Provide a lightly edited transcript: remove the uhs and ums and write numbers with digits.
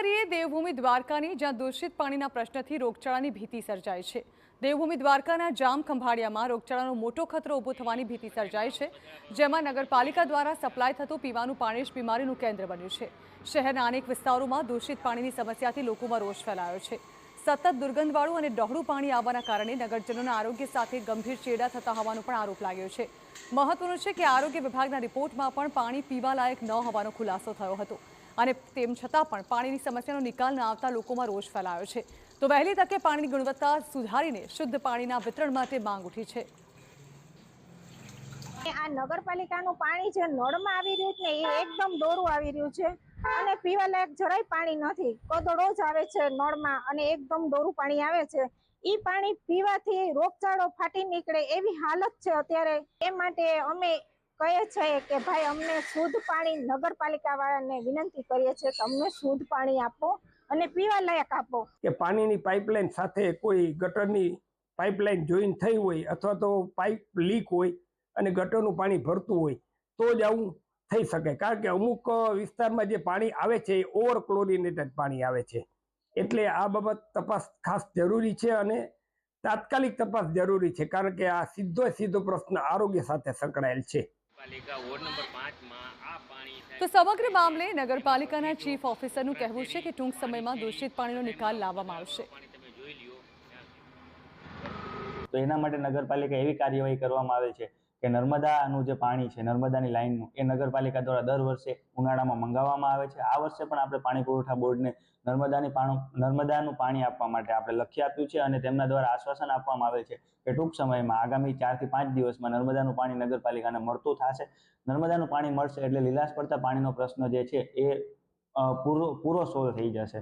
કરીએ દેવભૂમિ દ્વારકાની, જ્યાં દૂષિત પાણીના પ્રશ્નથી રોગચાળાની ભીતિ સર્જાઈ છે। દેવભૂમિ દ્વારકાના જામ ખંભાળિયામાં રોગચાળાનો મોટો ખતરો ઊભો થવાની ભીતિ સર્જાઈ છે, જેમાં નગરપાલિકા દ્વારા સપ્લાય થતું પીવાનું પાણી જ બીમારીનું કેન્દ્ર બન્યું છે। શહેરના અનેક વિસ્તારોમાં દૂષિત પાણીની સમસ્યાથી લોકોમાં રોષ ફેલાયો છે। સતત દુર્ગંધવાળું અને ડહોળું પાણી આવવાના કારણે નગરજનોના આરોગ્ય સાથે ગંભીર ચેડા થતા હોવાનો પણ આરોપ લાગ્યો છે। મહત્વનું છે કે આરોગ્ય વિભાગના રિપોર્ટમાં પણ પાણી પીવાલાયક ન હોવાનો ખુલાસો થયો હતો, અને તેમ છતાં પણ પાણીની સમસ્યાનો નિકાલ ન આવતા લોકોમાં રોષ ફેલાયો છે। તો વહેલી તકે પાણીની ગુણવત્તા સુધારીને શુદ્ધ પાણીના વિતરણ માટે માંગ ઉઠી છે। આ નગરપાલિકાનું પાણી જે નળમાં આવી રહ્યું છે ને, એ એકદમ ડોરું આવી રહ્યું છે અને પીવા લાયક જરાય પાણી નથી। કદડો જ આવે છે નળમાં અને એકદમ ડોરું પાણી આવે છે। ઈ પાણી પીવાથી રોગચાળો ફાટી નીકળે એવી હાલત છે અત્યારે। એ માટે અમે કહીએ છીએ કે ભાઈ અમને શુદ્ધ પાણી, નગરપાલિકા વાળાને વિનંતી કરીએ છીએ કે અમને શુદ્ધ પાણી આપો અને પીવા લાયક આપો। કે પાણીની પાઇપલાઇન સાથે કોઈ ગટરની પાઇપલાઇન જોઈન થઈ હોય અથવા તો પાઇપ લીક હોય અને ગટરનું પાણી ભરતું હોય તો જ આવું થઈ શકે, કારણ કે અમુક વિસ્તારમાં જે પાણી આવે છે એ ઓવર ક્લોરિનેટેડ પાણી આવે છે। એટલે આ બાબત તપાસ ખાસ જરૂરી છે અને તાત્કાલિક તપાસ જરૂરી છે, કારણ કે આ સીધો પ્રશ્ન આરોગ્ય સાથે સંકળાયેલ છે। તો સમગ્ર મામલે નગરપાલિકાના ચીફ ઓફિસરનું કહેવું છે કે ટૂંક સમયમાં દૂષિત પાણીનો નિકાલ લાવવામાં આવશે। તો એના માટે નગરપાલિકા એવી કાર્યવાહી કરવામાં આવે છે કે નર્મદાનું જે પાણી છે, નર્મદાની લાઇનનું, એ નગરપાલિકા દ્વારા દર વર્ષે ઉનાળામાં મંગાવવામાં આવે છે। આ વર્ષે પણ આપણે પાણી પુરવઠા બોર્ડને નર્મદાનું પાણી આપવા માટે આપણે લખી આપ્યું છે અને તેમના દ્વારા આશ્વાસન આપવામાં આવે છે કે ટૂંક સમયમાં આગામી 4 થી 5 દિવસમાં નર્મદાનું પાણી નગરપાલિકાને મળતું થશે। નર્મદાનું પાણી મળશે એટલે લીલાશ પડતા પાણીનો પ્રશ્ન જે છે એ પૂરો સોલ્વ થઈ જશે।